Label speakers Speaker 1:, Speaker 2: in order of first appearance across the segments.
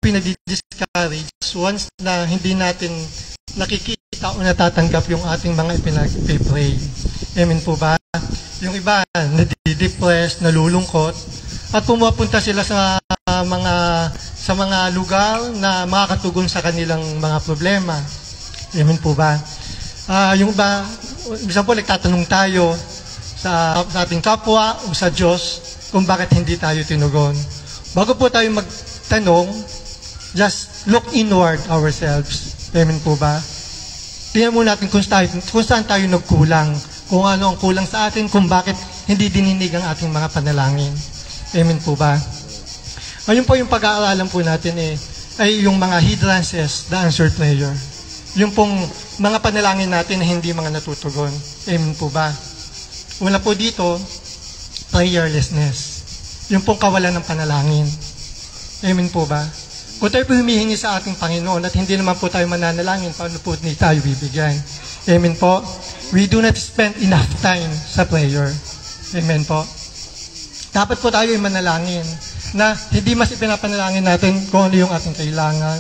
Speaker 1: pinadi-discourage once na hindi natin nakikita o natatanggap yung ating mga ipinag-pray. Amen po ba? Yung iba, nadidepress, nalulungkot, at pumupunta sila sa mga lugar na makakatugon sa kanilang mga problema. Amen po ba? Yung iba, minsan po nagtatanong tayo sa ating kapwa o sa Diyos kung bakit hindi tayo tinugon. Bago po tayo magtanong, just look inward ourselves. Amen po ba? Tingnan mo natin kung saan tayo nagkulang, kung ano ang kulang sa atin, kung bakit hindi dininig ang ating mga panalangin. Amen po ba? Ayun po yung pag-aaralan po natin ay yung mga hindrances, the answered prayer. Yung pong mga panalangin natin na hindi mga natutugon. Amen po ba? Una po dito, prayerlessness. Yung pong kawalan ng panalangin. Amen po ba? Kung tayo po humihingi sa ating Panginoon at hindi naman po tayo mananalangin, paano po hindi tayo bibigyan? Amen po? We do not spend enough time sa prayer. Amen po? Dapat po tayo ay manalangin na hindi mas ipinapanalangin natin kung ano yung ating kailangan.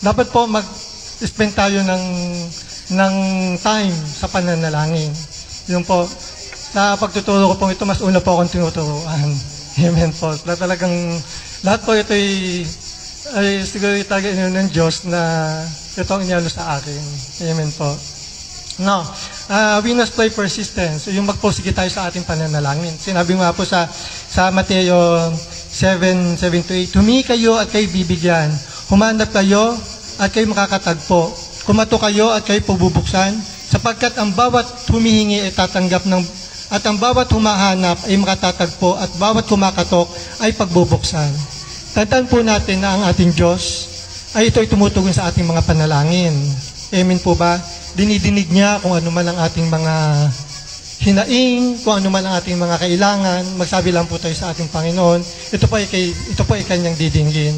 Speaker 1: Dapat po mag-spend tayo ng time sa pananalangin. Yun po, sa pagtuturo ko po ito, mas una po akong tinuturuan. Amen po. Lahat po ito ay siguro talaga ng Diyos na ito ang inyalo sa akin. Amen po. No, we must play persistence. So, yung magpursige tayo sa ating pananalangin. Sinabi nga po sa Mateo 7:7-8, humingi kayo at kayo bibigyan. Humanap kayo at kayo makakatagpo. Kumato kayo at kayo pabubuksan. Sapagkat ang bawat humihingi ay tatanggap at ang bawat humahanap ay makatatagpo at bawat kumakatok ay pagbubuksan. Tandaan po natin na ang ating Diyos ay ito'y tumutugon sa ating mga panalangin. Amen po ba? Dinidinig niya kung ano man ang ating mga hinaing, kung ano man ang ating mga kailangan. Magsabi lang po tayo sa ating Panginoon. Ito po ay kanyang didinggin.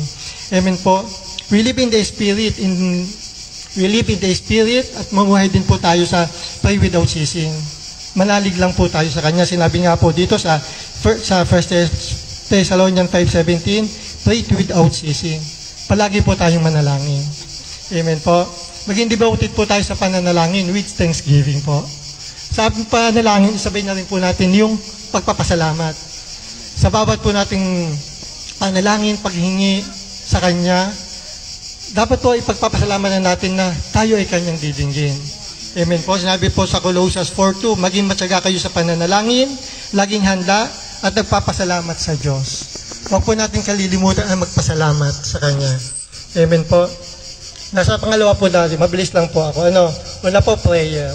Speaker 1: Amen po. We live in the Spirit at mamuhay din po tayo sa pray without ceasing. Manalig lang po tayo sa Kanya. Sinabi nga po dito sa 1 Thessalonians 5:17, pray without ceasing. Palagi po tayong manalangin. Amen po. Maging devoted po tayo sa pananalangin with thanksgiving po. Sa panalangin, isabay na rin po natin yung pagpapasalamat. Sa bawat po nating panalangin, paghingi sa Kanya, dapat po ipagpapasalamat na natin na tayo ay Kanyang didinggin. Amen po. Sinabi po sa Colossians 4:2, maging matyaga kayo sa pananalangin, laging handa, at nagpapasalamat sa Diyos. Huwag po natin kalilimutan ang magpasalamat sa Kanya. Amen po. Nasa pangalawa po natin, mabilis lang po ako. Wala po prayer.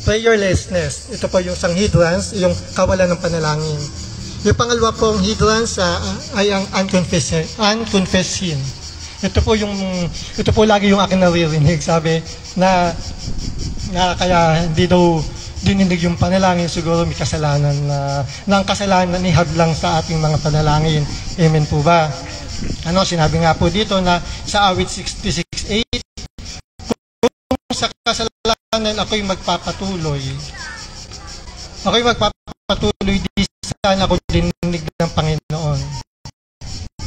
Speaker 1: Prayerlessness. Ito po yung isang hindrance, yung kawalan ng panalangin. Yung pangalawa pong hindrance ay ang unconfessed sin. Ito po lagi yung akin naririnig. Sabi na kaya hindi daw dininig yung panalangin, siguro may kasalanan na ang kasalanan ni hadlang sa ating mga panalangin. Amen po ba? Sinabi nga po dito na sa awit 66:8, kung sa kasalanan ako'y magpapatuloy, di sana ako dininig ng Panginoon.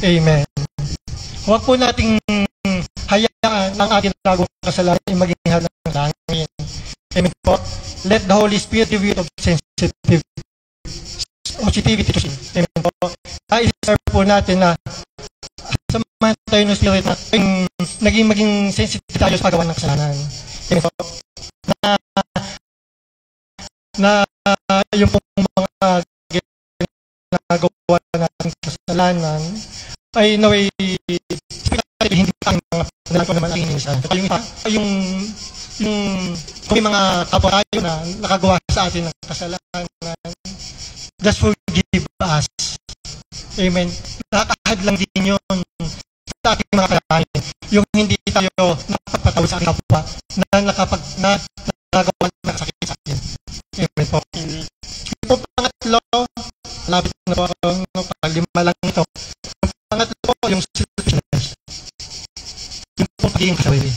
Speaker 1: Amen. Huwag po nating hayaan ang ating nagawang kasalanan ay maging hadlang ng langin. Amen po. Let the Holy Spirit give you of sensitivity to sin. Amen po. I-serve po natin na samahan tayo ng Spirit na maging sensitive tayo sa paggawa ng kasalanan. Amen po. Na yung mga ginagawa natin kasalanan ay naway hindi ang mga panalangin naman ang inisa. Kung may mga kapwa tayo na nakagawa sa atin ng kasalanan, just forgive us. Amen. Nakakahad lang din yun sa ating mga kasalanan. Yung hindi tayo nakapatawad sa ating kapwa na nagawa ng sakit sa atin. Amen po. Yung pangatlo, lapit na po ako, pag-lima lang ito. Yung pangatlo po, yung selfishness. Yung pagiging kasawili.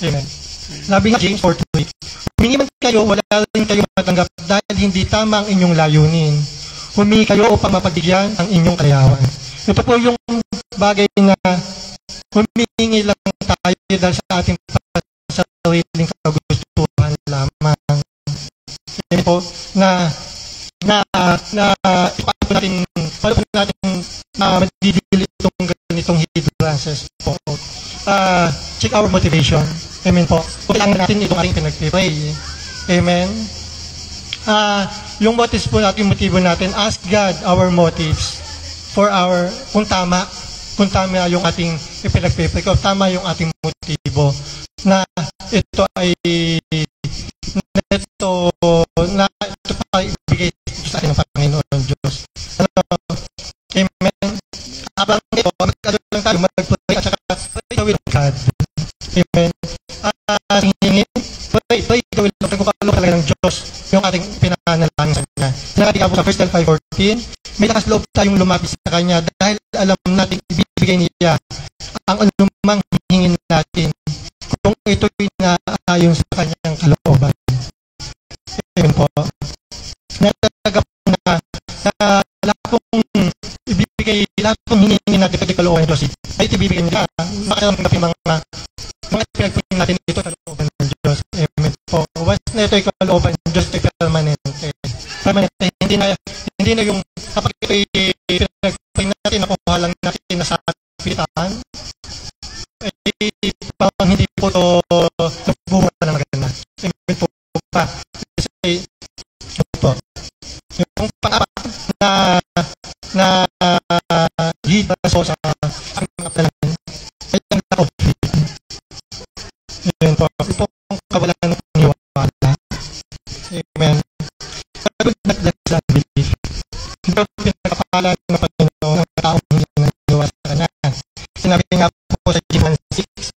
Speaker 1: Amen. Sabi nga James 4:8, humingi man kayo, wala rin kayo matanggap dahil hindi tama ang inyong layunin. Humingi kayo upang mapagbigyan ang inyong kalayawan. Ito po yung bagay na humihingi lang tayo dahil sa ating sariling kagustuhan lamang. Yan po, paano natin madidili itong ganitong hindrances po. Check our motivation. Amen po. Kailangan natin itong ating pinag-pray. Amen. Yung motives po natin, motibo natin, ask God our motives for kung tama yung ating ipinag-pray, kung tama yung ating motibo, na ito pa ibigay sa atin ng Panginoon Diyos. Amen. Habang ito, mag-ano lang tayo, mag-pray at saka pray the will of God. Amen. Pray the will of God, kung paano talaga ng Diyos yung ating pinanalangin sa Kanya. Sinabi ka po sa 1 John 5:14, may lakas loob tayong lumapit sa Kanya dahil alam natin ibibigay niya ang anumang hingin natin kung ito'y naayon sa Kanyang kalooban. Amen po. Natalaga po na lahat pong ibibigay, lahat pong hingin natin pag kalooban ng Diyos ay ibibigay niya. Makatanggapin mga pinagpilin natin ito kalooban ng Diyos. Amen po. Once na ito'y kalooban ng Diyos, ito'y permanente. Hindi na yung kapag ito'y pinagpilin natin, nakuha lang natin na sa kapitan, parang hindi po ito nagbubura na maganda. Amen po pa. Kasi yung pang-apat na hida sa ang mga panalangin ay ang lack of faith. Yun po. Ito ang kawalan ng paniwala. Amen. But not just unbelief. Hindi po pinagkapalan ng Panginoon ng taong hindi naniniwala sa Kanya. Sinabi nga po sa John 6,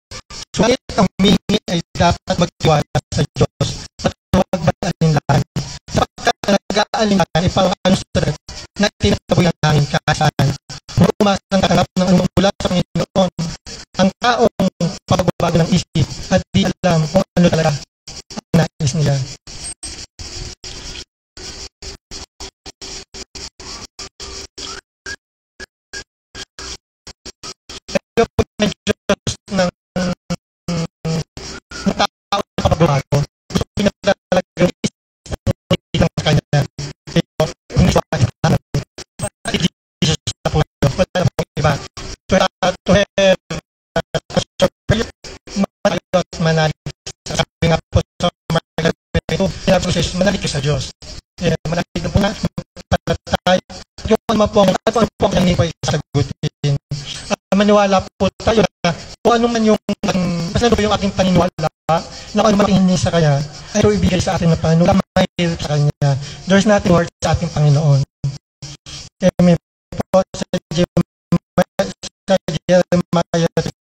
Speaker 1: sulit ang humingi ay dapat magtiwala sa Diyos at huwag mag-alinlangan. Sapagkat nag-aalinlangan ay parang anusulat na tinataboy ang tanging kasaan. Kung umasang katanggap ng anumang mula sa Panginoon, ang taong pagbabago ng isip at di alam kung ano talaga ang nais nila. Pag ng Diyos ng tao na pagbabago, gusto niya talaga isang sa Kanya. Hindi siya kailangan. Pati Jesus na po yun. Wala na po iba. To have manalig. Sabi nga po sa mga sinabi ko sa Jesus, manalig ka sa Diyos. Manalig na po na palatay. Yung ano po ang hindi po isasagutin. Maniwala po tayo na kung ano man yung basta ano yung ating paniniwala na kung ano man hindi sa Kanya ay ito ibigay sa atin na panunod mahirap sa Kanya. There's nothing hard sa ating Panginoon. Amen po sa Jeremiah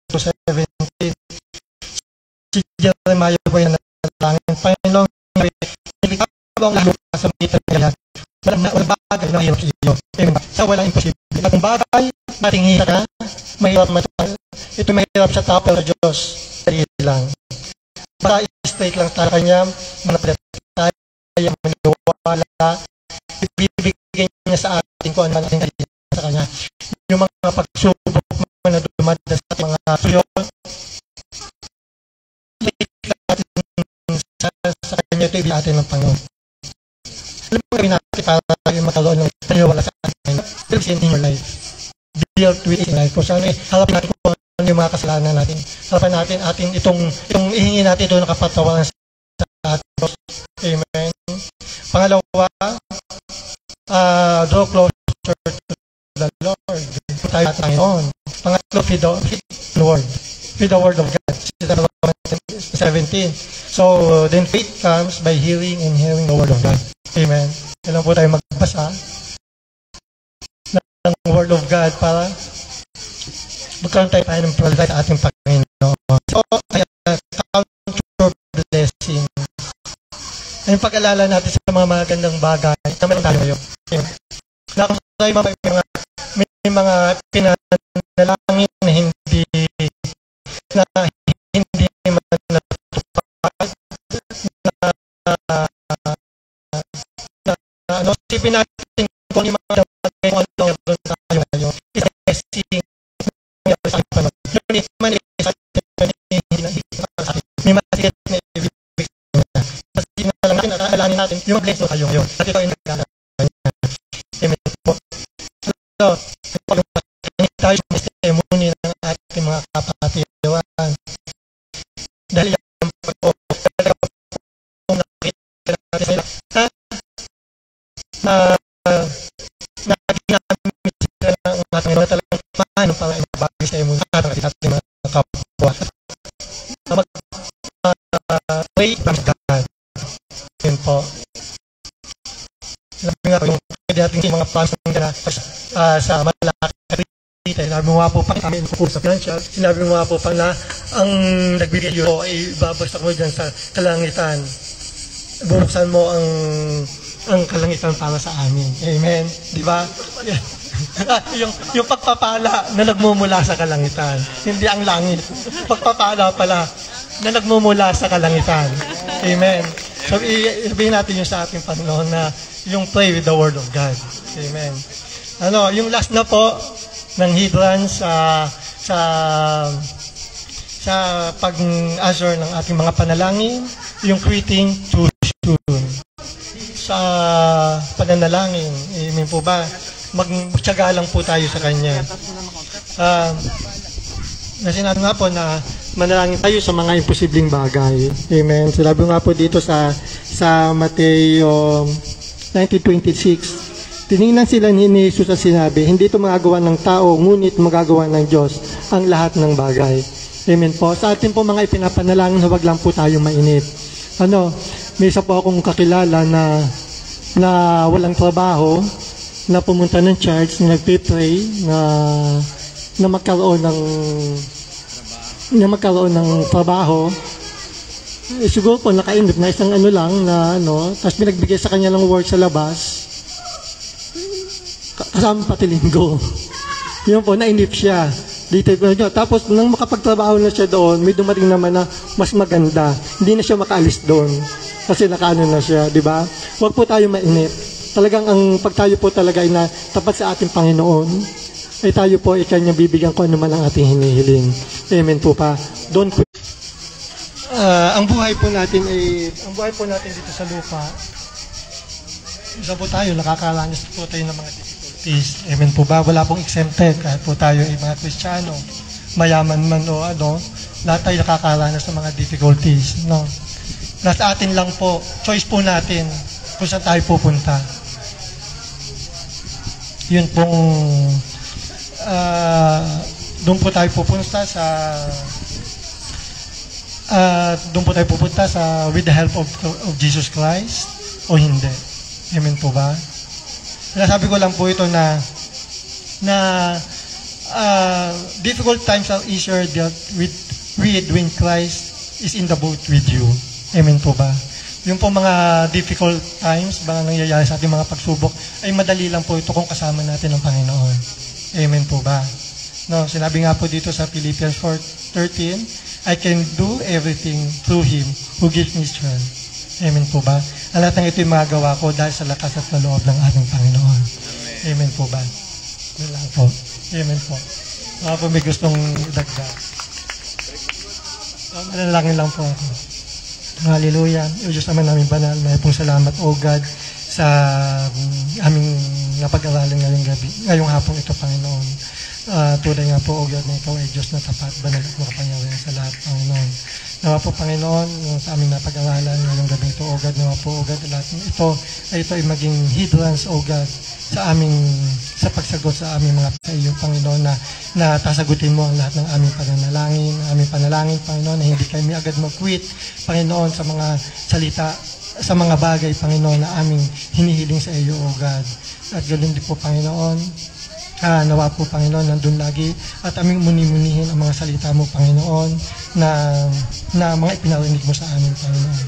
Speaker 1: 2:17. Si Jeremiah po yung nalangin. Panginoon, nilikha ang lalo sa magitan niya. Walang bagay na mahirap sa iyo. Amen. Sa walang imposible. At kung bagay nating hirap na, mahirap ito mahirap sa tao sa Diyos. Dali lang. Para straight lang tayo Kanya, manapalit tayo, maniwala, ibibigay niya sa atin kung ano natin sa Kanya. Yung mga pagsubok na dumadaan sa ating mga suyo, sa Kanya ito ibigay natin ng Panginoon. Alam mo gawin natin para yung magkaroon ng paniwala sa atin. Build in your life. Build with in life. Kung saan harapin natin kung ano yung mga kasalanan natin. Harapin natin itong ihingi natin ito ng kapatawaran sa atin. Amen. Pangalawa, draw closer to the Lord. Tayo at Panginoon. Pangatlo, feed the Word. Feed the Word of God. 17. So, then faith comes by hearing and hearing the Word of God. Amen. Kailan po tayo magbasa ng Word of God para magkaroon tayo ng pralay sa ating Panginoon. So, count your blessings. Ang pag-alala natin sa mga magandang bagay na meron tayo ngayon. May mga pinanalangin na hindi man natupad sipin natin kung yung mga bagay kung ano meron tayo ngayon. Isa-testing sa ating panahon. man may matigat na ibig niya. Kasi na lang natin, alalahanin natin yung blessing tayo yun. At ito ay nagkakaroon niya. Amen po. So, tayo sa testimony ng ating mga kapatiran. Dahil yan po, talaga po nakikita natin sila na ginamit sila ng ating mga talagang paano para ibabagi sa imo natin ating mga kapwa. Mag-pray from God. Yun po. Sabi nga po, yung pwede natin mga plans na sa malaki. Sinabi mo nga po pa kami sa financial, sinabi mo nga po pa na ang nagbigay yun ay babagsak mo dyan sa kalangitan. Bubuksan mo ang kalangitan para sa amin. Amen? Di ba? yung pagpapala na nagmumula sa kalangitan. Hindi ang langit. Pagpapala pala na nagmumula sa kalangitan. Amen? So, sabihin natin yung sa ating Panginoon na yung pray with the Word of God. Amen? Yung last na po, ng hindrance sa pag-answer ng ating mga panalangin, yung quitting too soon. Sa pananalangin, amen po ba? Magtiyaga lang po tayo sa Kanya. Sinabi nga po na manalangin tayo sa mga imposibleng bagay. Amen. Sinabi nga po dito sa Mateo 19:26, tiningnan sila ni Jesus at sinabi, hindi ito magagawa ng tao, ngunit magagawa ng Diyos ang lahat ng bagay. Amen po. Sa atin po mga ipinapanalangin, huwag lang po tayo mainip. May isa po akong kakilala na walang trabaho, na pumunta ng church, na nagpipray, na magkaroon ng trabaho. Siguro po nakainip na isang tapos binagbigay sa kanya ng work sa labas. Kasama pati linggo. Yun po, nainip siya. Dito po niya. Tapos, nang makapagtrabaho na siya doon, may dumating naman na mas maganda. Hindi na siya makaalis doon. Kasi nakaano na siya, di ba? Huwag po tayo mainip. Talagang ang pagtayo po talaga ay na tapat sa ating Panginoon, ay tayo po ay Kanya bibigyan ko ano man ang ating hinihiling. Amen po pa. Don't quit. Ang buhay po natin dito sa lupa, isa po tayo, nakakaranas po tayo ng mga difficulties. Amen po ba? Wala pong exempted. Kahit po tayo ay mga Kristiyano, mayaman man o lahat tayo nakakaranas ng mga difficulties. Nasa atin lang po, choice po natin kung saan tayo pupunta. Yun pong, doon po tayo pupunta with the help of Jesus Christ o hindi. Amen po ba? Sabi ko lang po ito na difficult times are easier dealt with when Christ is in the boat with you. Amen po ba? Yung po mga difficult times, mga nangyayari sa ating mga pagsubok, ay madali lang po ito kung kasama natin ang Panginoon. Amen po ba? Sinabi nga po dito sa Philippians 4:13, I can do everything through Him who gives me strength. Amen po ba? Ang lahat ng ito'y magagawa ko dahil sa lakas at na loob ng ating Panginoon. Amen po ba? Yun lang po. Amen po. Mga po may gustong dagdag. Manalangin lang po ako. Hallelujah. O Diyos naman namin banal, may pong salamat, O God, sa aming napag-aralan ngayong hapong ito, Panginoon. Tunay nga po, O God, na Ikaw ay Diyos na tapat, banal at makapangyarihan sa lahat, Panginoon. Nawa po, Panginoon, sa aming napag-aralan ngayong gabi ito, O God, nawa po, O God, lahat ng ito ay maging hindrance, O God, sa pagsagot sa aming mga sa iyo, Panginoon, na tasagutin mo ang lahat ng aming panalangin, Panginoon, na hindi kami agad mag-quit, Panginoon, sa mga salita, sa mga bagay, Panginoon, na aming hinihiling sa iyo, O God. At ganoon din po, Panginoon, nawa po, Panginoon, nandun lagi at aming muni-munihin ang mga salita mo, Panginoon, na mga ipinarinig mo sa amin, Panginoon.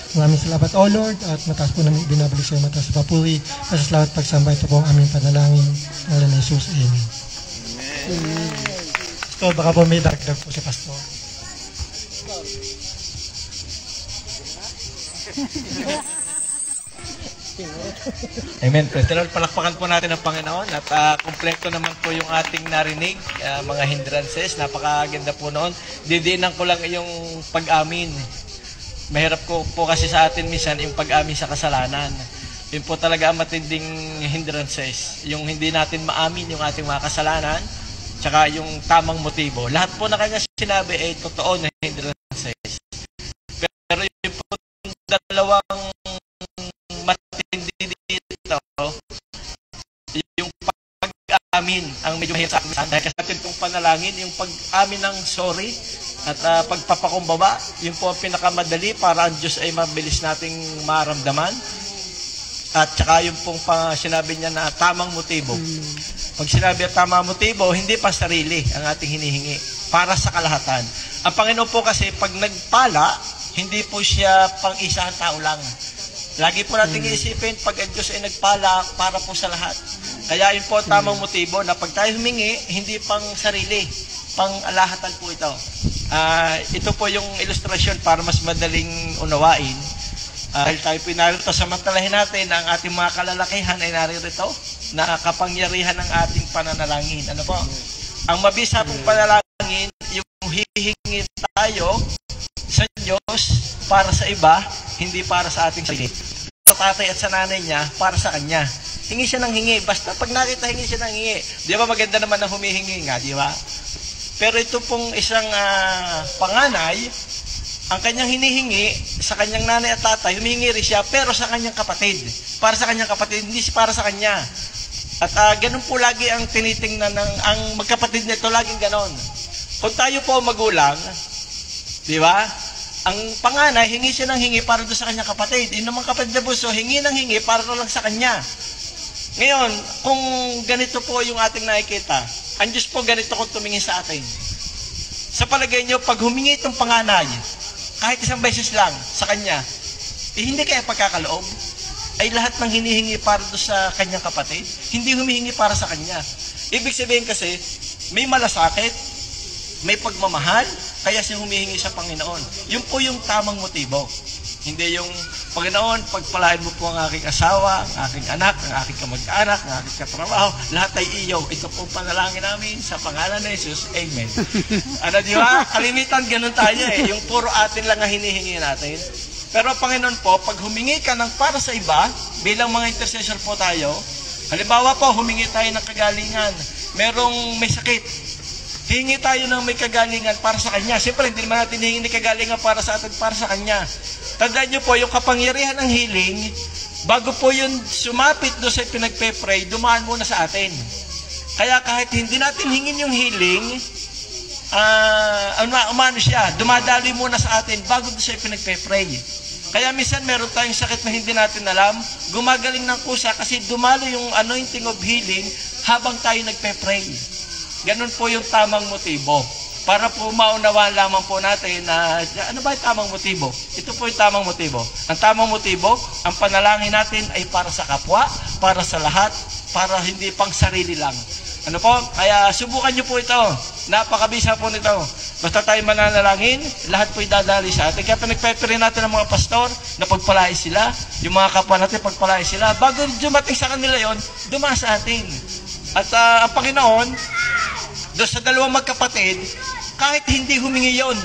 Speaker 1: Maraming salamat, O Lord, at mataas po namin binabalik sa iyo, mataas sa papuri, at sa salamat pagsamba, ito po ang aming panalangin, ng Alam na Jesus, Amen. Pastor, baka po may dagdag po si Pastor.
Speaker 2: Amen. Praise the Lord. Palakpakan po natin ang Panginoon at kompleto naman po yung ating narinig, mga hindrances. Napakaganda po noon. Didiinan ko lang yung pag-amin. Mahirap po kasi sa atin minsan yung pag-amin sa kasalanan. Yun po talaga ang matinding hindrances. Yung hindi natin maamin yung ating mga kasalanan, tsaka yung tamang motibo. Lahat po na kanya sinabi ay totoo na hindrances. Pero yung po dalawang matindi dito, yung pag-amin ang medyo mahirap sa atin. Dahil kasi natin itong panalangin, yung pag-amin ng sorry at pagpapakumbaba, yun po ang pinakamadali para ang Diyos ay mabilis nating maramdaman. At saka yung pong sinabi niya na tamang motibo. Pag sinabi at tamang motibo, hindi pa sarili ang ating hinihingi. Para sa kalahatan. Ang Panginoon po kasi pag nagpala, hindi po siya pang isang tao lang. Lagi po natin iisipin, pag ang Diyos ay nagpala, para po sa lahat. Kaya yun po ang tamang motibo na pag tayo humingi, hindi pang sarili, pang alahatan po ito. Ito po yung ilustrasyon para mas madaling unawain. Dahil tayo pinarito, samantalahin natin ang ating mga kalalakihan ay naririto na kapangyarihan ng ating pananalangin. Ano po? Ang mabisa pong panalangin, yung hihingi tayo sa Diyos para sa iba, hindi para sa ating sarili. Sa tatay at sa nanay niya, para sa kanya. Hingi siya ng hingi. Basta pag nakita, hingi siya ng hingi. Di ba maganda naman ang humihingi nga, di ba? Pero ito pong isang panganay, ang kanyang hinihingi sa kanyang nanay at tatay, humihingi rin siya, pero sa kanyang kapatid. Para sa kanyang kapatid, hindi para sa kanya. At ganun po lagi ang tinitingnan ang magkapatid nito, laging ganon. Kung tayo po magulang, di ba? Ang panganay, hingi siya ng hingi para doon sa kanyang kapatid. Yung naman kapatid na buso, hingi ng hingi para lang sa kanya. Ngayon, kung ganito po yung ating nakikita, ang Diyos po ganito kung tumingin sa atin. Sa palagay niyo, pag humingi itong panganay, kahit isang beses lang sa kanya, hindi kaya pagkakaloob, ay lahat ng hinihingi para doon sa kanyang kapatid, hindi humihingi para sa kanya. Ibig sabihin kasi, may malasakit, may pagmamahal, kaya siya humihingi sa Panginoon. Yun po yung tamang motibo. Hindi yung, Panginoon, pagpalain mo po ang aking asawa, ang aking anak, ang aking kamag-anak, ang aking katrabaho, lahat ay iyo. Ito po panalangin namin sa pangalan ni Jesus. Amen. Ano, di ba? Kalimitan, ganun tayo eh. Yung puro atin lang ang hinihingi natin. Pero Panginoon po, pag humingi ka ng para sa iba, bilang mga intercessor po tayo, halimbawa po, humingi tayo ng kagalingan. Merong may sakit. Hingi tayo ng may kagalingan para sa kanya. Siyempre, hindi naman natin hihingi ng kagalingan para sa atin, para sa kanya. Tandaan nyo po, yung kapangyarihan ng healing, bago po yun sumapit doon sa pinagpe-pray, dumaan muna sa atin. Kaya kahit hindi natin hingin yung healing, dumadali muna sa atin bago doon sa pinagpe-pray. Kaya minsan meron tayong sakit na hindi natin alam, gumagaling ng kusa kasi dumalo yung anointing of healing habang tayo nagpe-pray. Ganun po yung tamang motibo. Para po maunawaan lamang po natin na ano ba yung tamang motibo? Ito po yung tamang motibo. Ang tamang motibo, ang panalangin natin ay para sa kapwa, para sa lahat, para hindi pang sarili lang. Ano po? Kaya subukan nyo po ito. Napakabisa po nito. Basta tayo mananalangin, lahat po idadali sa atin. Kaya pinagpepere natin ang mga pastor na pagpalain sila, yung mga kapwa natin pagpalain sila. Bago dumating sa kanila yon, dumaan sa atin. At ang Panginoon, doon sa dalawang magkapatid, kahit hindi humingi yon,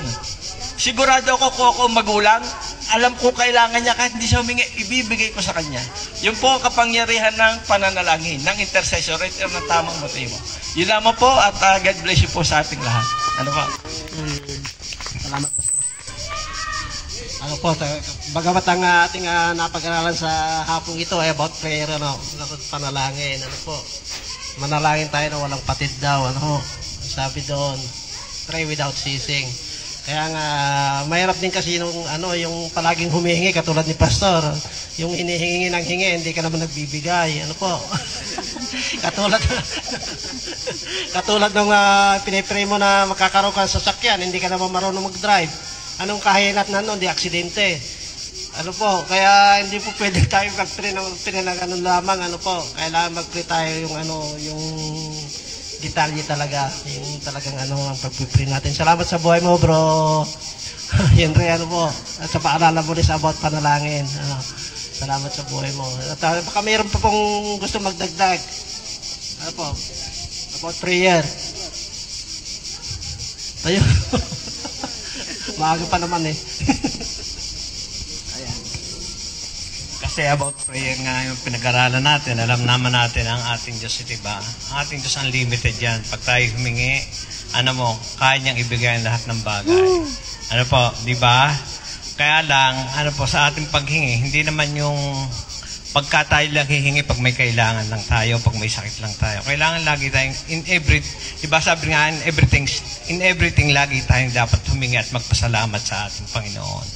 Speaker 2: sigurado ako kung ako magulang, alam ko kailangan niya, kahit hindi siya humingi, ibibigay ko sa kanya. Yun po kapangyarihan ng pananalangin, ng intercessor, ito ng tamang motibo. Yun lamang po at God bless you po sa ating lahat. Ano po?
Speaker 3: Salamat po. Ano po, bagamat ang ating napag-aralan sa hapong ito ay about prayer, panalangin, ano po. Manalangin tayo na walang patid daw, ano, sabi doon, pray without ceasing. Kaya nga, mahirap din kasi yung palaging humihingi, katulad ni Pastor, yung hinihingi ng hingi, hindi ka naman nagbibigay, ano po. katulad nung pinipray mo na makakaroon ka sa sasakyan, hindi ka naman marunong mag-drive. Anong kahinat na nun, di aksidente. Ano po, kaya hindi po pwede tayo mag-pray ng lamang, ano po. Kailangan mag-pray tayo yung detalye talaga, yung talagang ang pag-pray natin. Salamat sa buhay mo, bro. Henry, ano po, at sa paalala mo rin sa about panalangin. Salamat sa buhay mo. At baka mayroon pa pong gusto magdagdag. Ano po? About prayer. Tayo. Maaga pa naman eh. Ayan.
Speaker 4: Kasi about prayer nga yung pinag-aralan natin, alam naman natin ang ating Diyos, diba? Ang ating Diyos unlimited yan. Pag tayo humingi, ano mo, kaya niyang ibigay ang lahat ng bagay. Ano po, diba? Kaya lang, ano po, sa ating paghingi, hindi naman yung pagka tayo lang hihingi pag may kailangan lang tayo, pag may sakit lang tayo. Kailangan lagi tayong, diba sabi nga, in everything lagi tayong dapat humingi at magpasalamat sa ating Panginoon.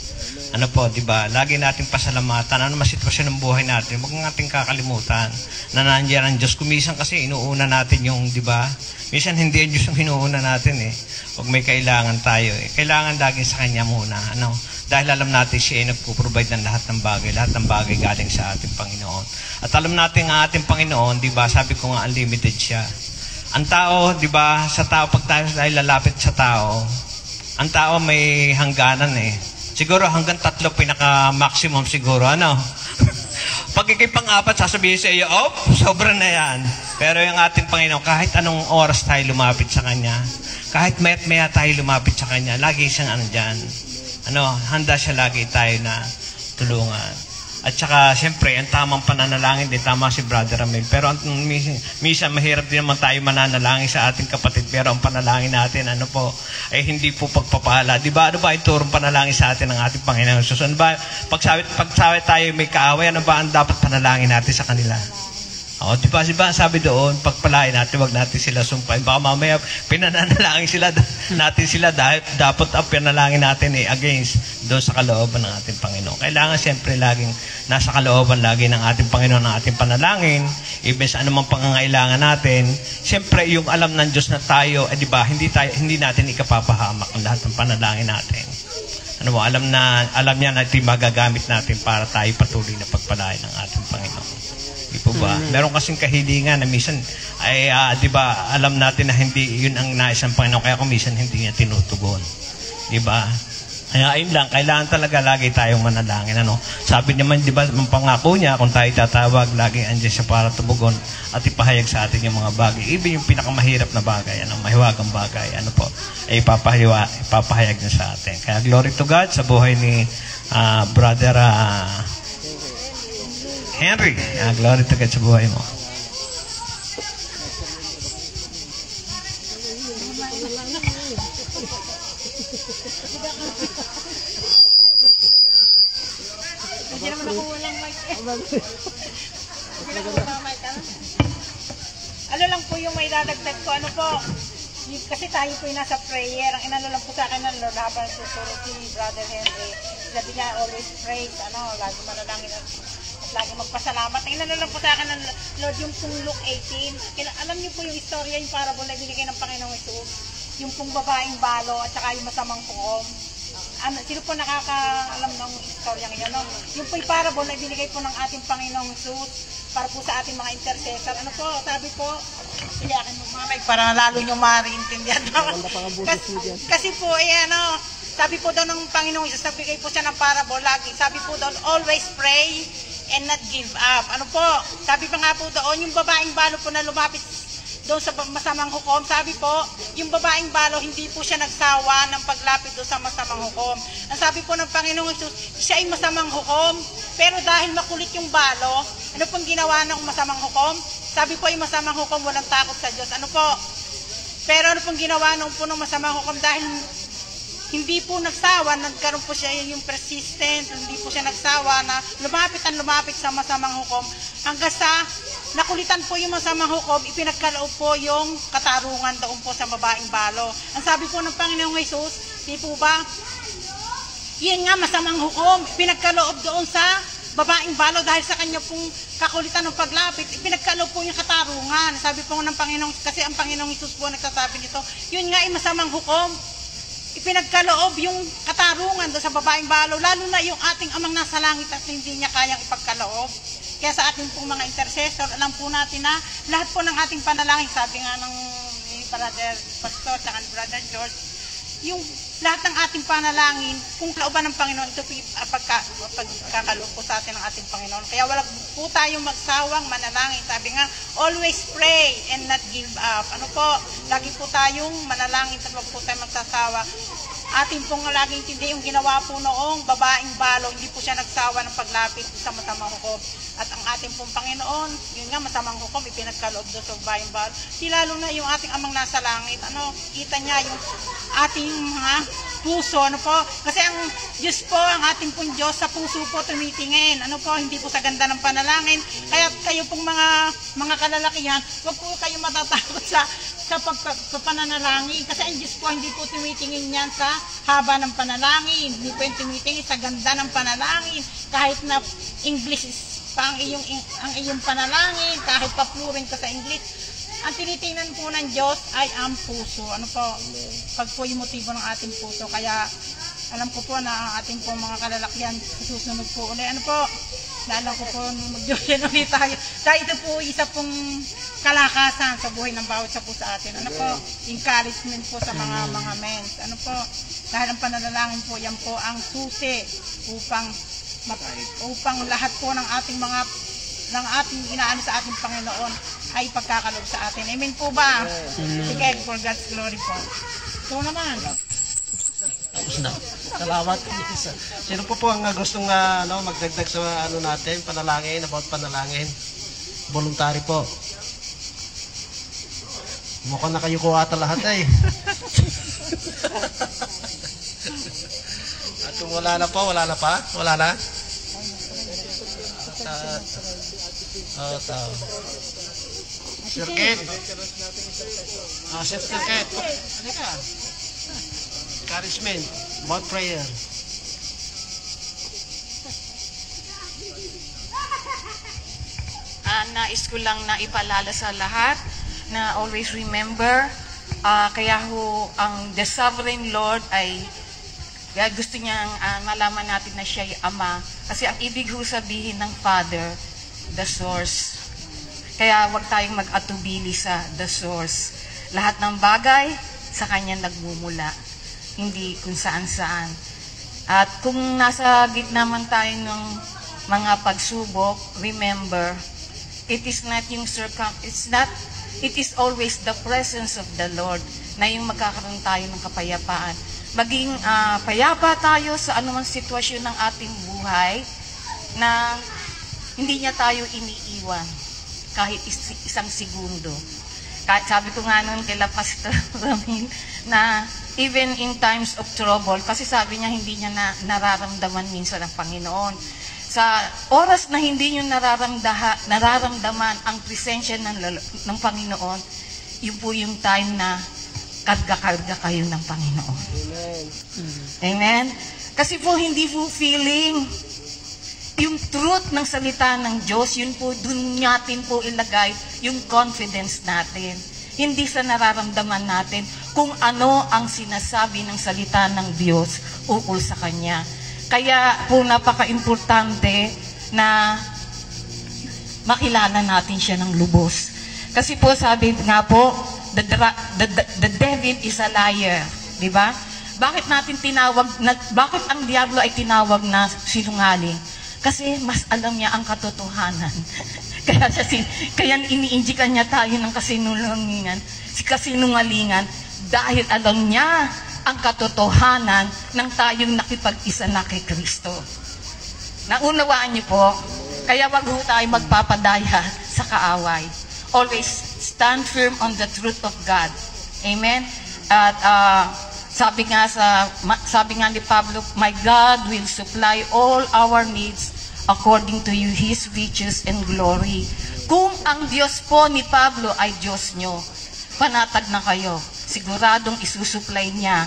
Speaker 4: Ano po, diba? Lagi nating pasalamatan. Ano mas sitwasyon ng buhay natin, huwag nating kakalimutan na nandiyan ang Diyos. Kumisan kasi inuuna natin yung, diba? Minsan hindi ang Diyos yung inuuna natin eh. Pag may kailangan tayo eh. Kailangan lagi sa Kanya muna. Ano? Dahil alam natin siya ay nagpo-provide ng lahat ng bagay. Lahat ng bagay galing sa ating Panginoon. At alam natin ang ating Panginoon, di ba, sabi ko nga, unlimited siya. Ang tao, di ba, sa tao, pag tayo lalapit sa tao, ang tao may hangganan eh. Siguro hanggang 3 pinaka-maximum siguro, ano? Pag ikay pang-4, sasabihin sa iyo, sobra na yan. Pero yung ating Panginoon, kahit anong oras tayo lumapit sa Kanya, kahit maya tayo lumapit sa Kanya, lagi siyang dyan. Handa siya lagi tayo na tulungan. At saka, siyempre, ang tamang pananalangin din, tama si Brother Ramil. Pero minsan mahirap din naman tayo mananalangin sa ating kapatid. Pero ang panalangin natin, ay hindi po pagpapala. Di ba, ano ba yung turong panalangin sa atin ng ating Panginoon Jesus? Ano ba, pagsabi tayo may kaaway, ano ba ang dapat panalangin natin sa kanila? Di ba, sabi doon, pagpalain natin, wag natin sila sumpain. Baka mamaya, pinananalangin natin sila dahil dapat ang pinanalangin natin against doon sa kalooban ng ating Panginoon. Kailangan siyempre laging nasa kalooban lagi ng ating Panginoon ng ating panalangin, even sa anumang pangangailangan natin. Siyempre, yung alam ng Diyos na tayo, di ba, hindi natin ikapapahamak ang lahat ng panalangin natin. Alam niya na ito magagamit natin para tayo patuloy na pagpalain ng ating Panginoon. Di po ba? Meron kasing kahilingan na minsan ay, di ba, alam natin na hindi yun ang nais ng Panginoon, kaya kung minsan hindi niya tinutugon. Di ba? Kaya ayun lang, kailangan talaga lagi tayong manalangin. Sabi naman, di ba, ang pangako niya, kung tayo tatawag, lagi andyan siya para tubugon at ipahayag sa atin yung mga bagay. Even yung pinakamahirap na bagay, mahiwagang bagay, ay ipapahayag niya sa atin. Kaya glory to God sa buhay ni Brother Henry. Glory to God sa buhay mo.
Speaker 5: Hindi naman ako walang mic. Ano lang po yung may dadagdag ko, kasi tayo po yung nasa prayer. Ang inano lang po sa akin ng Lord habang tuturo si Brother Henry. Sabi niya, always praise, lagi manalangin at lagi magpasalamat. Ang inano lang po sa akin ng Lord yung pong Luke 18. Alam niyo po yung istorya, yung parable na binigay ng Panginoong Jesus. Yung pong babaeng balo at saka yung masamang pukom. Sino po nakakaalam ng istorya ngayon? Yung po yung parable na binigay po ng ating Panginoong Jesus para po sa ating mga intercessor. Sabi po, iyakin mo mamay para lalo nyo mariintindihan. Kasi po, sabi po daw ng Panginoong Jesus, nagbigay po siya ng parable lagi. Sabi po doon, always pray and not give up. Sabi pa nga po doon, yung babaeng balo po na lumapit doon sa masamang hukom, sabi po, yung babaeng balo, hindi po siya nagsawa ng paglapit doon sa masamang hukom. Ang sabi po ng Panginoong Jesus, siya ay masamang hukom, pero dahil makulit yung balo, ano pong ginawa ng masamang hukom? Sabi po, yung masamang hukom, walang takot sa Diyos. Pero ano pong ginawa ng masamang hukom? Dahil hindi po nagsawa, nagkaroon po siya yung persistent, hindi po siya nagsawa na lumapit sa masamang hukom, hanggang sa nakulitan po yung masamang hukom, ipinagkaloob po yung katarungan doon po sa babaeng balo. Ang sabi po ng Panginoong Jesus, di po ba, yun nga masamang hukom, ipinagkaloob doon sa babaeng balo dahil sa kanya pong kakulitan ng paglapit, ipinagkaloob po yung katarungan. Sabi po ng Panginoong, kasi ang Panginoong Jesus po nagsasabi nito, yun nga ay masamang hukom, ipinagkaloob yung katarungan doon sa babaeng balo, lalo na yung ating amang nasa langit at hindi niya kayang ipagkaloob. Kaya sa ating pong mga intercessor, alam po natin na lahat po ng ating panalangin, sabi nga ng Brother Pastor at Brother George, yung lahat ng ating panalangin, kung kalooban ng Panginoon, ito pagkakaloob po sa atin ng ating Panginoon. Kaya wala po tayong magsawang manalangin. Sabi nga, always pray and not give up. Ano po, lagi po tayong manalangin at wag po tayong magsasawa. Ating pong laging tindi yung ginawa po noong babaeng balo, hindi po siya nagsawa ng paglapit sa masamang hukom. At ang ating pong Panginoon, yun nga, masamang hukom, ipinagkaloob doon sa babaeng balo. Di lalo na yung ating amang nasa langit, kita niya yung ating mga puso, kasi ang Diyos po, ang ating pong Diyos, sa puso po tumitingin, hindi po sa ganda ng panalangin. Kaya kayo pong mga kalalakihan, wag po kayo matatakot sa pananalangin, kasi ang Diyos po hindi po tumitingin yan sa haba ng panalangin, hindi po yung tumitingin sa ganda ng panalangin, kahit na English pa ang iyong panalangin, kahit pa fluent ka sa English, ang tinitingnan po ng Diyos ay ang puso. Pag po yung motibo ng ating puso. Kaya alam ko po na ang ating po mga kalalakihan susunod po ulit. Naalam ko po mag-join ulit tayo. Dahil ito po isa pong kalakasan sa buhay ng bawat isa po sa atin. Encouragement po sa mga men. Dahil ang pananalangin po, yan po ang susi upang lahat po ng ating inaano sa ating Panginoon ay pagkakaloob sa atin. Amen po ba? Sige, for God's glory po. So naman.
Speaker 3: Tapos na. Salamat. Sino po ang gustong magdagdag sa natin, panalangin, about panalangin? Voluntary po. Mukhang nakayuko ata lahat At kung wala na po, wala na pa? Wala na? Sir Kate. Sir Kate. Halika. Encouragement. About prayer.
Speaker 6: Nais ko lang na ipaalala sa lahat na always remember, kaya ang the sovereign Lord ay gusto niyang malaman natin na siya ay Ama. Kasi ang ibig sabihin ng Father, the source. Kaya wag tayong mag-atubili sa the source. Lahat ng bagay sa Kanya nagmumula, hindi kung saan-saan. At kung nasa gitna man tayo ng mga pagsubok, remember, it is always the presence of the Lord na yung magkakaroon tayo ng kapayapaan. Maging payapa tayo sa anumang sitwasyon ng ating buhay na hindi niya tayo iniiwan kahit isang segundo. Kahit sabi ko nga noon kay Pastor Ramil na even in times of trouble, kasi sabi niya hindi niya nararamdaman minsan ang Panginoon. Sa oras na hindi niyo nararamdaman ang presensya ng Panginoon, yun po yung time na karga-karga kayo ng Panginoon.
Speaker 3: Amen.
Speaker 6: Amen? Kasi po hindi po feeling yung truth ng salita ng Diyos, yun po, dun natin po ilagay yung confidence natin. Hindi sa nararamdaman natin kung ano ang sinasabi ng salita ng Diyos ukol sa Kanya. Kaya po napaka-importante na makilala natin siya ng lubos. Kasi po sabi nga po, the devil is a liar. Diba? Bakit ang diablo ay tinawag na sinungaling? Kasi mas alam niya ang katotohanan. Kaya iniinjikan niya tayo ng kasinungalingan dahil alam niya ang katotohanan ng tayong nakipag-isa na kay Kristo. Naunawaan niyo po, kaya wag ho tayo magpapadaya sa kaaway. Always stand firm on the truth of God. Amen? At sabi nga ni Pablo, my God will supply all our needs according to His riches and glory. Kung ang Diyos po ni Pablo ay Diyos nyo, panatag na kayo. Siguradong isusupply niya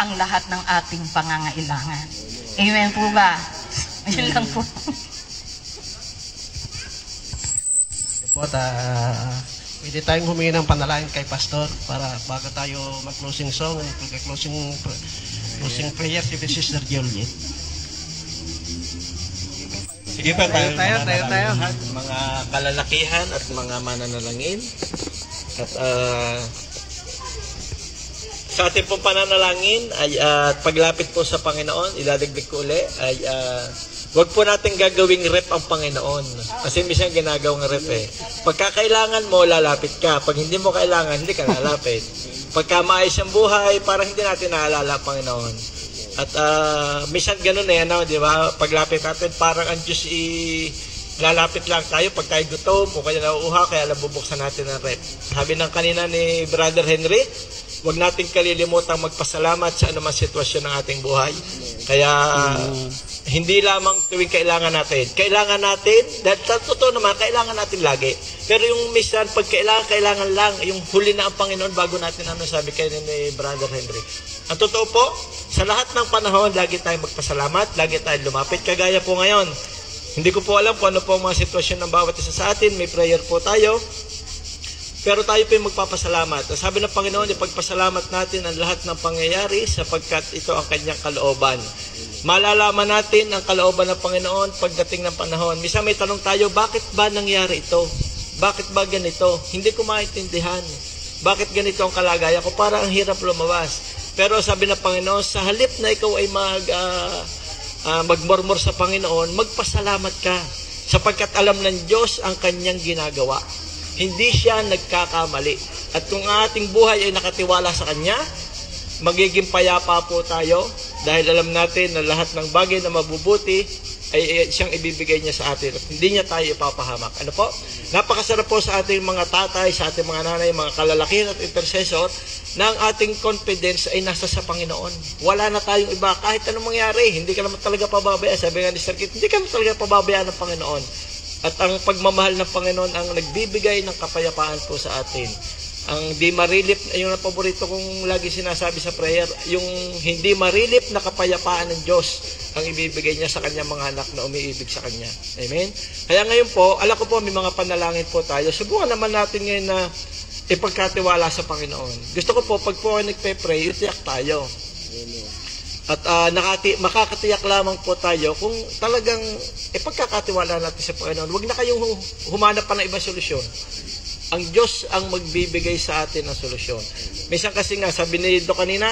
Speaker 6: ang lahat ng ating pangangailangan. Amen po ba? Yun lang po.
Speaker 3: Pwede tayong humingi ng panalangin kay Pastor para bago tayo mag-closing song, closing prayer si Sister Juliet.
Speaker 2: Sige pa, tayo. Mga kalalakihan at mga mananalangin. At sa ating pong pananalangin ay paglapit po sa Panginoon, ilalagdag ko uli, ay wag po natin gagawing rep ang Panginoon. Kasi minsan ginagawang rep eh. Pagka kailangan mo, lalapit ka. Pag hindi mo kailangan, hindi ka lalapit. Pagka maayos ang buhay, parang hindi natin naalala ang Panginoon. At minsan ganun eh, di ba? Paglapit natin, parang ang Diyos lalapit lang tayo pag tayo gutom o kaya nauuha, kaya lang bubuksan natin ang rep. Sabi ng kanina ni Brother Henry, huwag natin kalilimutang magpasalamat sa anumang sitwasyon ng ating buhay. Kaya hindi lamang tuwing kailangan natin. Kailangan natin, dahil totoo naman, kailangan natin lagi. Pero yung minsan, pag kailangan lang, yung huli na ang Panginoon bago natin sabi kayo ni Brother Henry. Ang totoo po, sa lahat ng panahon, lagi tayong magpasalamat, lagi tayong lumapit. Kagaya po ngayon, hindi ko po alam kung ano po ang mga sitwasyon ng bawat isa sa atin. May prayer po tayo. Pero tayo po yung magpapasalamat. Sabi ng Panginoon, ipagpasalamat natin ang lahat ng pangyayari sapagkat ito ang kanyang kalooban. Malalaman natin ang kalooban ng Panginoon pagdating ng panahon. Misa may tanong tayo, bakit ba nangyari ito? Bakit ba ganito? Hindi ko maintindihan. Bakit ganito ang kalagayan ko? Para ang hirap lumabas. Pero sabi ng Panginoon, sa halip na ikaw ay magmurmur sa Panginoon, magpasalamat ka. Sapagkat alam ng Diyos ang kanyang ginagawa. Hindi siya nagkakamali. At kung ating buhay ay nakatiwala sa Kanya, magiging payapa po tayo dahil alam natin na lahat ng bagay na mabubuti ay siyang ibibigay niya sa atin at hindi niya tayo ipapahamak. Ano po? Napakasarap po sa ating mga tatay, sa ating mga nanay, mga kalalakihan at intercessor na ang ating confidence ay nasa sa Panginoon. Wala na tayong iba. Kahit anong mangyari, hindi ka naman talaga pababayaan. Sabi nga ni Sir Kit, hindi ka naman talaga pababayaan ng Panginoon. At ang pagmamahal ng Panginoon ang nagbibigay ng kapayapaan po sa atin. Ang di marilip, yung paborito kong lagi sinasabi sa prayer, yung hindi marilip na kapayapaan ng Diyos ang ibibigay niya sa kanyang mga anak na umiibig sa kanya. Amen? Kaya ngayon po, alam ko po may mga panalangin po tayo. Subukan naman natin ngayon na ipagkatiwala sa Panginoon. Gusto ko po, pag po nagpe-pray, itiyak tayo. At makakatiyak lamang po tayo kung talagang ipagkakatiwala natin sa Panginoon. Huwag na kayong humanap pa ng ibang solusyon. Ang Diyos ang magbibigay sa atin ng solusyon. Minsan kasi nga, sabi ni Edo kanina,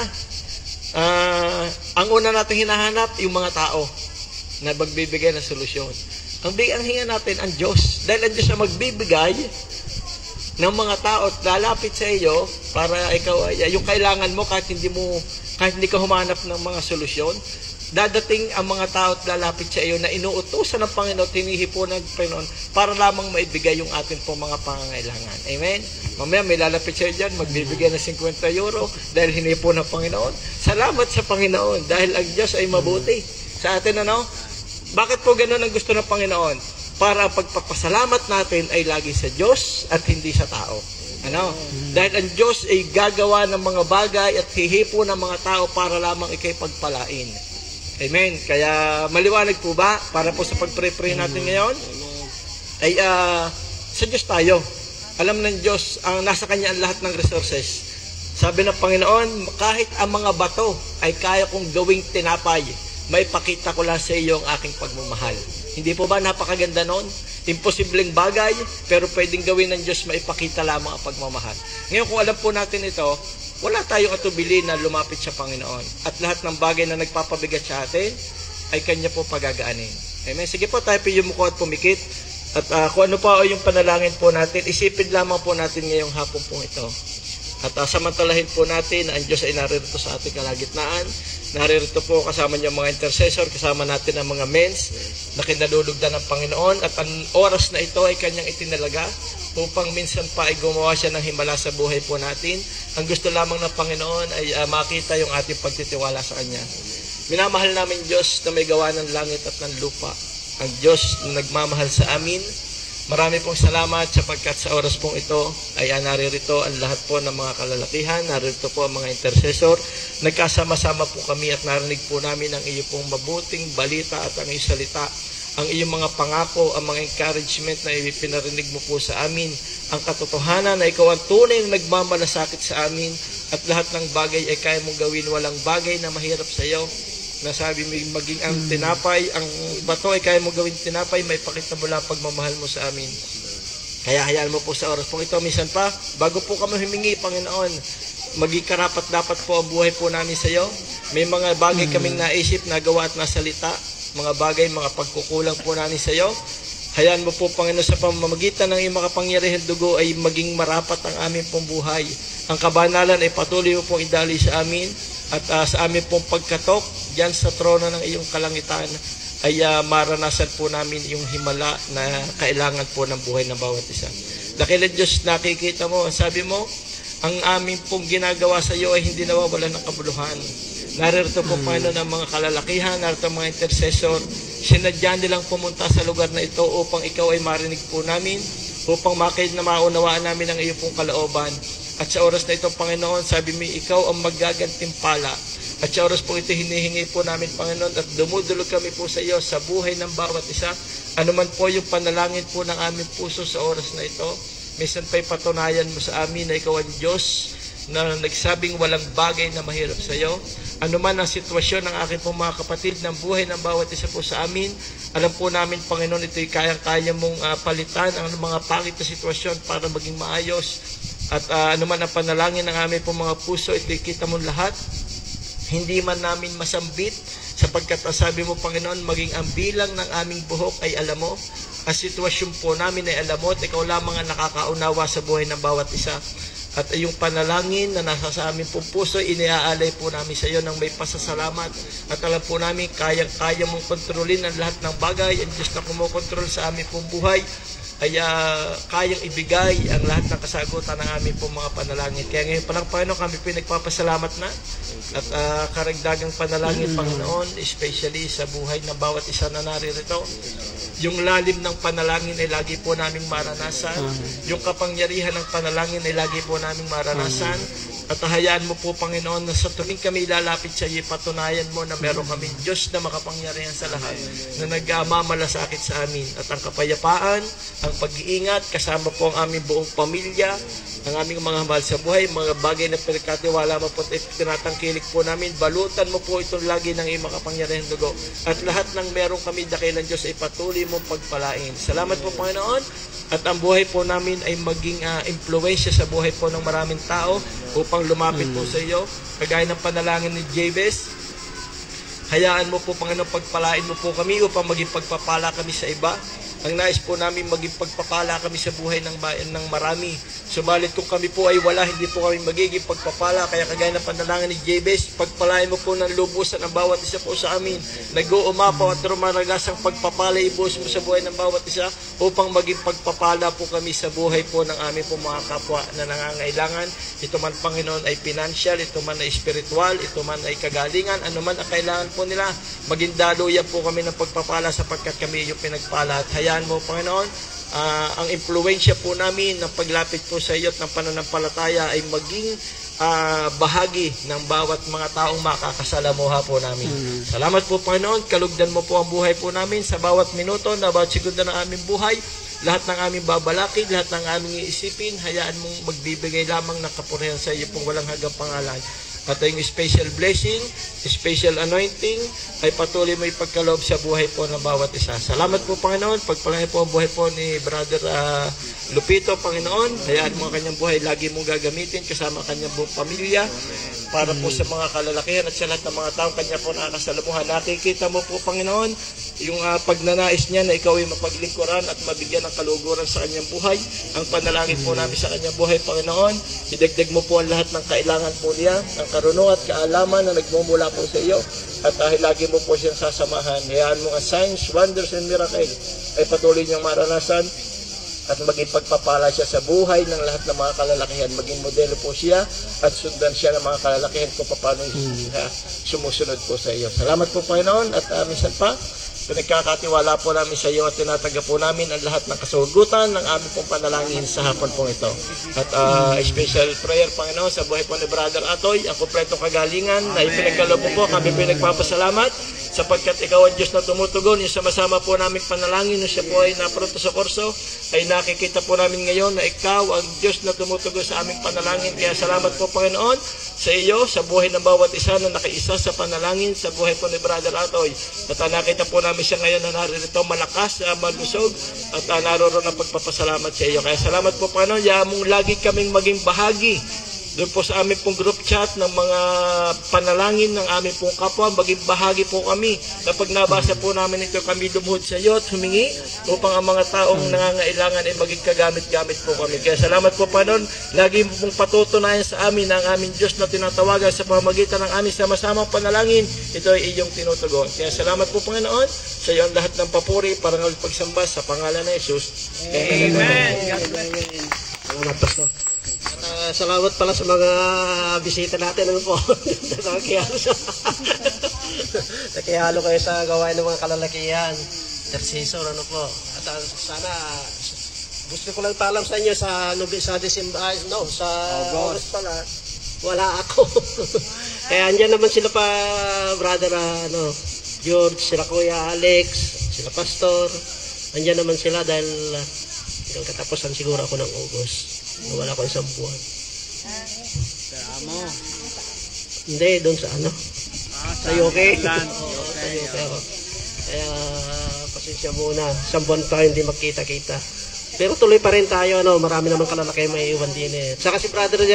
Speaker 2: ang una natin hinahanap, yung mga tao na magbibigay ng solusyon. Ang hinga natin, ang Diyos. Dahil ang Diyos ang magbibigay ng mga tao at lalapit sa iyo para ikaw, yung kailangan mo kahit hindi ka humanap ng mga solusyon, dadating ang mga tao at lalapit sa iyo na inuutusan ng Panginoon, tinihipo ng Panginoon para lamang maibigay yung atin po mga pangangailangan. Amen? Mamaya may lalapit sa iyo dyan, magbibigay ng 50 euro dahil hinipo ng Panginoon. Salamat sa Panginoon dahil ang Diyos ay mabuti sa atin. Bakit po ganun ang gusto ng Panginoon? Para ang pagpapasalamat natin ay lagi sa Diyos at hindi sa tao. Dahil ang Diyos ay gagawa ng mga bagay at hihipo ng mga tao para lamang ikay pagpalain. Amen. Kaya maliwanag po ba para po sa pag-pray natin ngayon ay sa Diyos tayo. Alam ng Diyos ang nasa Kanya ang lahat ng resources. Sabi ng Panginoon, kahit ang mga bato ay kaya kong gawing tinapay, may pakita ko lang sa iyo ang aking pagmamahal. Hindi po ba napakaganda noon? Imposibleng bagay, pero pwedeng gawin ng Diyos maipakita lamang ang pagmamahal. Ngayon kung alam po natin ito, wala tayong atubili na lumapit sa Panginoon. At lahat ng bagay na nagpapabigat sa atin, ay Kanya po pagagaanin. Amen? Sige po, tayo po yumuko at pumikit. At kung ano pa o yung panalangin po natin, isipin lamang po natin ngayong hapon po ito. At samantalahin po natin na ang Diyos ay naririto sa ating kalagitnaan. Naririto po kasama niyo mga intercessor, kasama natin ang mga mens na kinalulugdan ng Panginoon. At ang oras na ito ay Kanyang itinalaga upang minsan pa ay gumawa siya ng himala sa buhay po natin. Ang gusto lamang ng Panginoon ay makita yung ating pagtitiwala sa Kanya. Minamahal namin Diyos na may gawa ng langit at ng lupa. Ang Diyos na nagmamahal sa amin. Marami pong salamat sapagkat sa oras pong ito ay naririto ang lahat po ng mga kalalakihan, naririto po ang mga intercessor. Nagkasama-sama po kami at narinig po namin ang iyo pong mabuting balita at ang iyong salita. Ang iyong mga pangako, ang mga encouragement na ipinarinig mo po sa amin. Ang katotohanan na ikaw ang tunay na nagmamalasakit sa amin at lahat ng bagay ay kaya mong gawin. Walang bagay na mahirap sa iyo. Nasabi mo maging ang tinapay, ang bato ay kaya mo gawin tinapay, may pakita mo lang pagmamahal mo sa amin. Kaya hayaan mo po sa oras pong ito, minsan pa, bago po kami humingi, Panginoon, maging karapat-dapat po ang buhay po namin sa iyo. May mga bagay kaming naisip, nagawa at nasalita, mga bagay, mga pagkukulang po namin sa iyo. Hayaan mo po, Panginoon, sa pamamagitan ng iyong makapangyarihang dugo ay maging marapat ang aming pong buhay. Ang kabanalan ay patuloy mo pong idali sa amin at sa aming pong pagkatok diyan sa trono ng iyong kalangitan ay maranasan po namin yung himala na kailangan po ng buhay ng bawat isa. Dakilang Diyos, nakikita mo, sabi mo, ang aming pong ginagawa sa iyo ay hindi nawawalan ng kabuluhan. Narito po, Panginoon, ang mga kalalakihan, narito ang mga intercessor. Sinadya nilang pumunta sa lugar na ito upang ikaw ay marinig po namin, upang maunawaan namin ang iyong pong kalooban. At sa oras na ito, Panginoon, sabi mo, ikaw ang magagantimpala. At sa oras po ito, hinihingi po namin, Panginoon, at dumudulog kami po sa iyo sa buhay ng bawat isa. Ano man po yung panalangin po ng aming puso sa oras na ito, minsan pa'y patunayan mo sa amin na ikaw ang Diyos na nagsabing walang bagay na mahirap sa iyo. Ano man ang sitwasyon ng aking pong mga kapatid ng buhay ng bawat isa po sa amin, alam po namin, Panginoon, ito'y kayang-kaya mong palitan ang mga pangit na sitwasyon para maging maayos. At ano man ang panalangin ng aming pong mga puso, ito'y kita mong lahat. Hindi man namin masambit, sapagkat sabi mo, Panginoon, maging ang bilang ng aming buhok ay alam mo. Ang sitwasyon po namin ay alam mo at ikaw lamang ang nakakaunawa sa buhay ng bawat isa. At yung panalangin na nasa sa aming pong puso, iniaalay po namin sa iyo ng may pasasalamat. At alam po namin, kaya mong kontrolin ang lahat ng bagay. Ang Diyos na kumokontrol sa aming pong buhay, ay kayang ibigay ang lahat ng kasagutan ng aming pong mga panalangin. Kaya ngayon pa lang, Panginoon, kami pinagpapasalamat na. At karagdagang panalangin, Panginoon, especially sa buhay ng bawat isa na naririto. Yung lalim ng panalangin ay lagi po naming maranasan. Yung kapangyarihan ng panalangin ay lagi po naming maranasan. At hayaan mo po, Panginoon, na sa tuwing kami lalapit sa iyo, patunayan mo na meron kaming Diyos na makapangyarihan sa lahat, na nagmamalasakit sa amin. At ang kapayapaan, ang pag-iingat, kasama po ang aming buong pamilya, ang aming mga mahal sa buhay, mga bagay na pinagkatiwala mo po at tinatangkilik po namin, balutan mo po itong lagi ng iyong makapangyarihan dugo. At lahat ng meron kami dakilang Diyos ay patuloy mong pagpalain. Salamat po, Panginoon. At ang buhay po namin ay maging impluwensya sa buhay po ng maraming tao upang lumapit po sa iyo. Kagaya ng panalangin ni Jabez, hayaan mo po, Panginoon, pagpalain mo po kami upang maging pagpapala kami sa iba. Ang nais po namin maging pagpapala kami sa buhay ng bayan ng marami. Subalit kung kami po ay wala, hindi po kami magiging pagpapala. Kaya kagaya ng panalangin ni Jabez, pagpalain mo po ng lubusan ang bawat isa po sa amin. Nag-uumapaw at rumaragas ang pagpapala, ibuhos mo sa buhay ng bawat isa upang maging pagpapala po kami sa buhay po ng aming po mga kapwa na nangangailangan. Ito man, Panginoon, ay financial, ito man ay spiritual, ito man ay kagalingan, ano man ang kailangan po nila. Maging daluyan po kami ng pagpapala sapagkat kami yung pinagpala. At hayaan mo, Panginoon, ang impluensya po namin ng paglapit po sa iyo at ng pananampalataya ay maging bahagi ng bawat mga taong makakasalamuha po namin. Salamat po, Panginoon. Kalugdan mo po ang buhay po namin sa bawat minuto, na bawat segundo ng aming buhay. Lahat ng aming babalakid, lahat ng aming iisipin, hayaan mong magbibigay lamang ng kapurihan sa iyo pong walang hanggang pangalan. At yung special blessing, special anointing, ay patuloy mo ipagkaloob sa buhay po ng bawat isa. Salamat po, Panginoon. Pagpalain po ang buhay po ni Brother Lupito, Panginoon. Hayaan mo ang kanyang buhay, lagi mong gagamitin kasama kanyang buong pamilya para po sa mga kalalakihan at sa lahat ng mga taong kanya po nakakasalamuhan. Nakikita mo po, Panginoon, yung pagnanais niya na ikaw ay mapaglingkuran at mabigyan ng kaluguran sa kanyang buhay. Ang panalangin po namin sa kanyang buhay, Panginoon, idagdag mo po ang lahat ng kailangan po niya, ang karunungan at kaalaman na nagmumula po sa iyo, at lagi mo po siyang sasamahan. Hayaan mo ang signs, wonders, and miracle ay patuloy niyang maranasan at maging pagpapala siya sa buhay ng lahat ng mga kalalakihan. Maging modelo po siya at sundan siya ng mga kalalakihan kung paano siya sumusunod po sa iyo. Salamat po, Panginoon, at minsan pa, pinagkakatiwala po namin sa iyo at tinataga po namin ang lahat ng kasagutan ng aming pong panalangin sa hapon po ito. At special prayer, Panginoon, sa buhay po ni Brother Atoy, ang kumpletong kagalingan na ipinagkaloob po, kami pinagpapasalamat sapagkat ikaw ang Diyos na tumutugon. Yung sama-sama po namin panalangin na siya po ay napunta sa kurso, ay nakikita po namin ngayon na ikaw ang Diyos na tumutugon sa aming panalangin. Kaya salamat po, Panginoon, sa iyo, sa buhay ng bawat isa na nakaisa sa panalangin sa buhay po ni Brother Atoy. At nakita po namin siya ngayon na naririto malakas, malusog, at naroon ang pagpapasalamat sa iyo. Kaya salamat po, Panginoon, mong lagi kaming maging bahagi doon po sa aming pong group chat ng mga panalangin ng aming pong kapwa, maging bahagi po kami. Kapag nabasa po namin ito, kami lumuhod sa iyo at humingi upang ang mga taong nangangailangan ay maging kagamit-gamit po kami. Kaya salamat po, Panginoon. Lagi mo pong patutunayan sa amin ang aming Diyos na tinatawagan sa pamamagitan ng aming sama-samang panalangin. Ito ay iyong tinutugon. Kaya salamat po, Panginoon. Sa iyo ang lahat ng papuri, parangal pagsamba sa pangalan ng Jesus.
Speaker 4: Amen.
Speaker 3: Salamat, Pastor. Salamat pala sa mga bisita natin. Ano po? Nakihalo kayo sa gawain ng mga kalalakihan. Third season, ano po. At sana, gusto ko lang paalam sa inyo sa December, sa August pala, wala ako. Kaya andyan naman sila pa, brother, George, sila Kuya Alex, sila Pastor. Andyan naman sila dahil hanggang katapusan siguro ako ng August. Wala ko isang buwan. Hindi, doon sa sa UK. Kaya, pasensya muna. Isang buwan pa hindi magkita-kita. Pero tuloy pa rin tayo, marami naman kalalaki may iwan din eh. Saka si Brother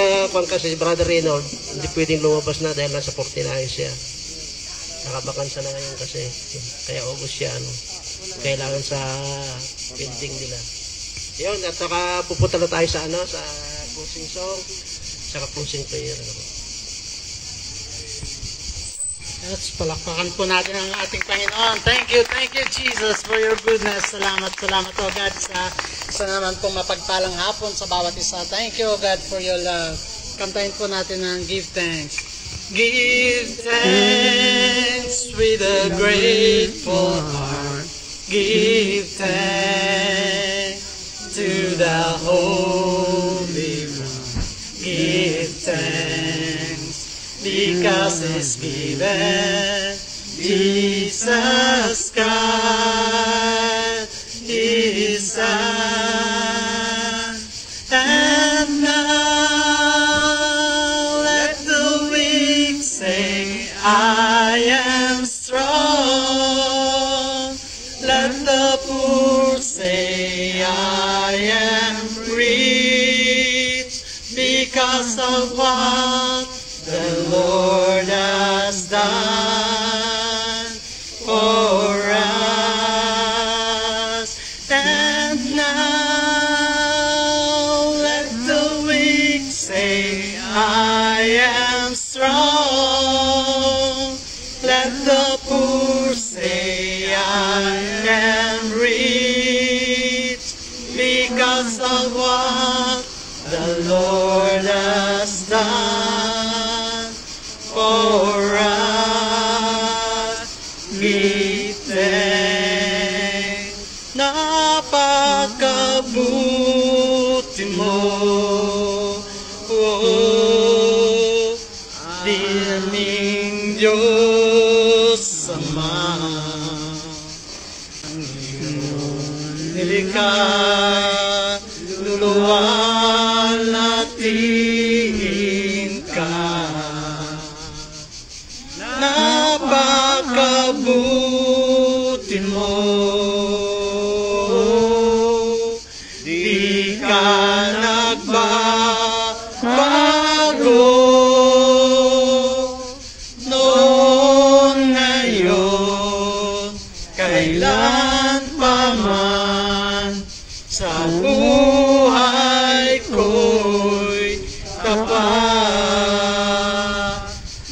Speaker 3: Reynold, hindi pwedeng lumabas na dahil nasa 49 siya. Nakabakansa na ngayon kasi. Kaya August siya, kailangan sa building nila. Yun, at saka pupunta na tayo sa sa closing song, saka closing prayer.
Speaker 7: Let's palakpakan po natin ang ating Panginoon. Thank you, Jesus, for your goodness. Salamat, oh God, sa naman pong mapagpalang hapon sa bawat isa. Thank you, oh God, for your love. Kantahin po natin ang Give Thanks. Give thanks with a grateful heart. Give thanks to the Holy One. Give thanks because it's given Jesus Christ His Son. And now let the weak say, I am strong. Let the poor say, I am rich because of what the Lord has done for us. And now let the weak say, I am strong. Let the poor say, I am rich because of what the Lord has done for us. Give thanks. Napakabuti mo, oh, dining Diyos Ama. Ang iyong nilikha, luluwalhatiin ka. Napakabuti mo, di ka nagbabago. Noon, ngayon, kailan pa man, sa buhay ko'y tapat.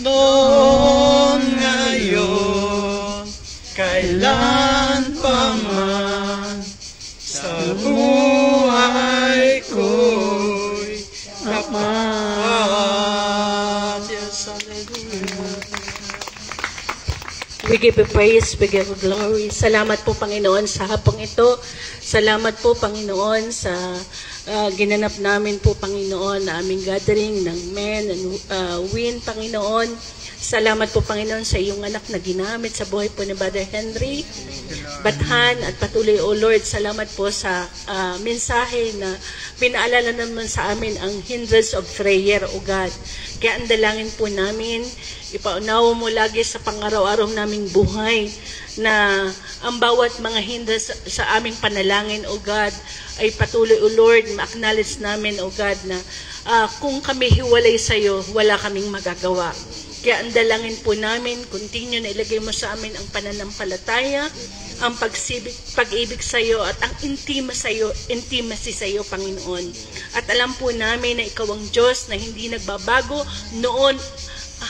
Speaker 7: Noon, ngayon, kailan pa man, sa buhay ko'y tapat. Yes, hallelujah.
Speaker 8: We give you praise, we give you glory. Salamat po, Panginoon, sa hapong ito. Salamat po, Panginoon, sa ginanap namin po, Panginoon, na aming gathering ng men and win, Panginoon. Salamat po, Panginoon, sa iyong anak na ginamit sa buhay po ni Brother Henry Bathan at patuloy, O Lord, salamat po sa mensahe na pinaalala naman sa amin ang hindrance of prayer, O God. Kaya ang dalangin po namin, ipaunawa mo lagi sa pang-araw-araw naming buhay na ang bawat mga hindrance sa aming panalangin, O God, ay patuloy, O Lord, ma-acknowledge namin, O God, na kung kami hiwalay sa iyo, wala kaming magagawa. Kaya ang dalangin po namin, continue na ilagay mo sa amin ang pananampalataya, ang pag-ibig sa iyo at ang intimacy sa iyo, Panginoon. At alam po namin na ikaw ang Diyos na hindi nagbabago noon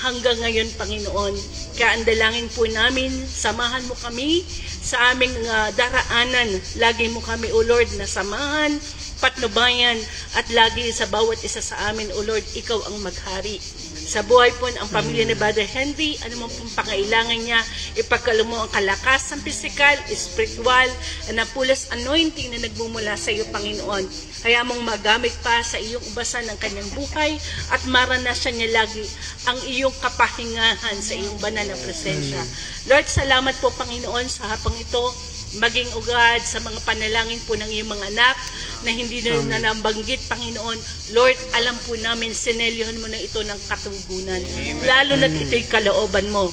Speaker 8: hanggang ngayon, Panginoon. Kaya ang dalangin po namin, samahan mo kami sa aming daraanan. Lagi mo kami, O Lord, na samahan, patnubayan, at lagi sa bawat isa sa amin, O Lord, ikaw ang maghari. Sa buhay po ang pamilya ni Brother Henry, ano man pong pangailangan niya, ipagkalo mo ang kalakasan, physical, spiritual, and napulas anointing na nagmumula sa iyo, Panginoon. Kaya mong magamit pa sa iyong ubasan ng kanyang buhay at maranasan niya lagi ang iyong kapahingahan sa iyong banal na presensya. Lord, salamat po, Panginoon, sa hapong ito, maging ugad sa mga panalangin po ng iyong mga anak na hindi na nabanggit, Panginoon. Lord, alam po namin, sinelyohan mo na ito ng katugunan. Lalo na't ito'y kalooban mo.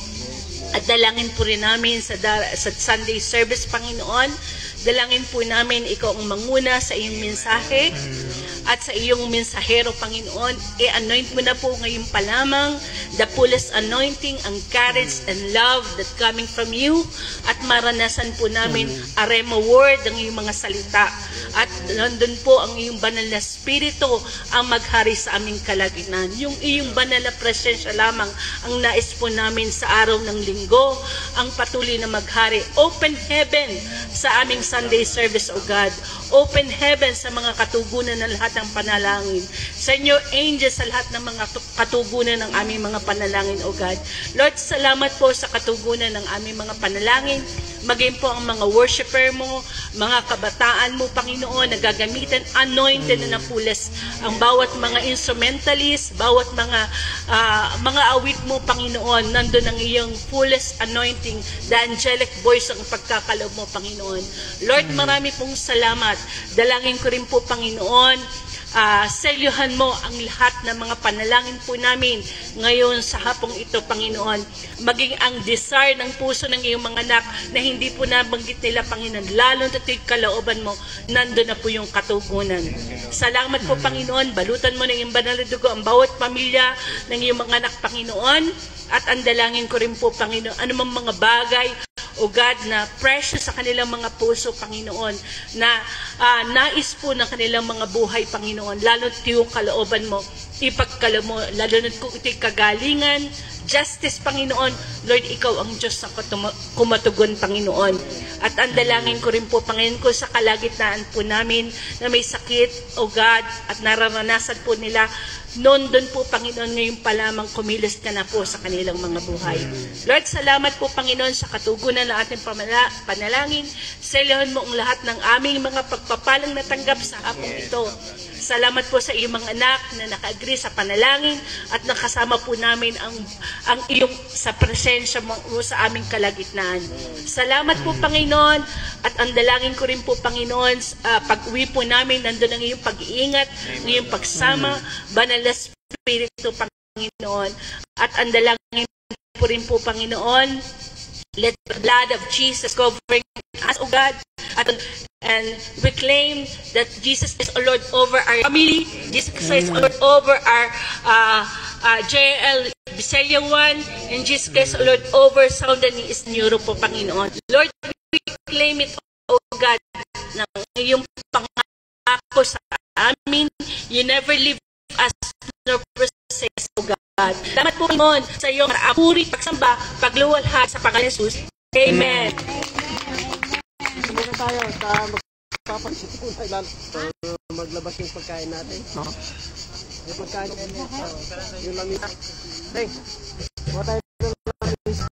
Speaker 8: At dalangin po rin namin sa Sunday service, Panginoon. Dalangin po namin, ikaw ang manguna sa iyong mensahe at sa iyong mensahero, Panginoon. I-anoint mo na po ngayon pa lamang the fullest anointing, ang courage and love that coming from you, at maranasan po namin a rhema word, ang iyong mga salita, at nandun po ang iyong banal na spirito ang maghari sa aming kalagitnaan. Yung iyong banal na presensya lamang ang nais po namin sa araw ng linggo, ang patuloy na maghari. Open heaven sa aming Sunday service, O God. Open heaven sa mga katugunan ng lahat ng panalangin. Send your angels sa lahat ng mga katugunan ng aming mga panalangin, O God. Lord, salamat po sa katugunan ng aming mga panalangin. Maging po ang mga worshiper mo, mga kabataan mo, Panginoon, na gagamitan, anointed na napulas ang bawat mga instrumentalist, bawat mga awit mo, Panginoon, nandun ang iyong fullest anointing, the angelic voice ang pagkakalob mo, Panginoon. Lord, marami pong salamat. Dalangin ko rin po, Panginoon, selyuhan mo ang lahat ng mga panalangin po namin ngayon sa hapong ito, Panginoon. Maging ang desire ng puso ng iyong mga anak na hindi po nabanggit nila, Panginoon, lalo na ito'y kalooban mo, nandun na po yung katugunan. Salamat po, Panginoon. Balutan mo ng iyong banal na dugo ang bawat pamilya ng iyong mga anak, Panginoon. At ang dalangin ko rin po, Panginoon, anumang mga bagay, O God, na precious sa kanilang mga puso, Panginoon, na nais po ng kanilang mga buhay, Panginoon, lalo na yung kalooban mo, ipagkalo mo, lalo na kung ito'y kagalingan, justice, Panginoon. Lord, ikaw ang Diyos na kumatugon, Panginoon. At ang dalangin ko rin po, Panginoon, ko sa kalagitnaan po namin na may sakit, O God, at nararanasan po nila, noon doon po, Panginoon, ngayon pa lamang kumilos ka na po sa kanilang mga buhay. Lord, salamat po, Panginoon, sa katugunan ng ating panalangin. Selyuhan mo ang lahat ng aming mga pagpapalang natanggap sa hapong ito. Salamat po sa iyong mga anak na naka-agree sa panalangin at nakasama po namin ang iyong sa presensya mo sa aming kalagitnaan. Salamat po, Panginoon, at ang dalangin ko rin po, Panginoon, pag-uwi po namin, nandun ang iyong pag-iingat, ang iyong pagsama, banal na Espiritu, Panginoon. At ang dalangin po rin po, Panginoon, let the blood of Jesus covering us, O God, and we claim that Jesus is Lord over our family, Jesus is Lord over our JL Bisaya 1, and Jesus is Lord over Southern East Europe po, Panginoon. Lord, we claim it, O God, na iyong pangako sa amin, you never leave us nor forsake us, O God. Salamat po, Panginoon, sa iyong puri, pagsamba, pagluwalhati sa pangalan ni Jesus. Amen.
Speaker 3: Subukan tayo sa magpapansin maglabas yung pagkain natin. Yung pagkain yung lamig. Thanks.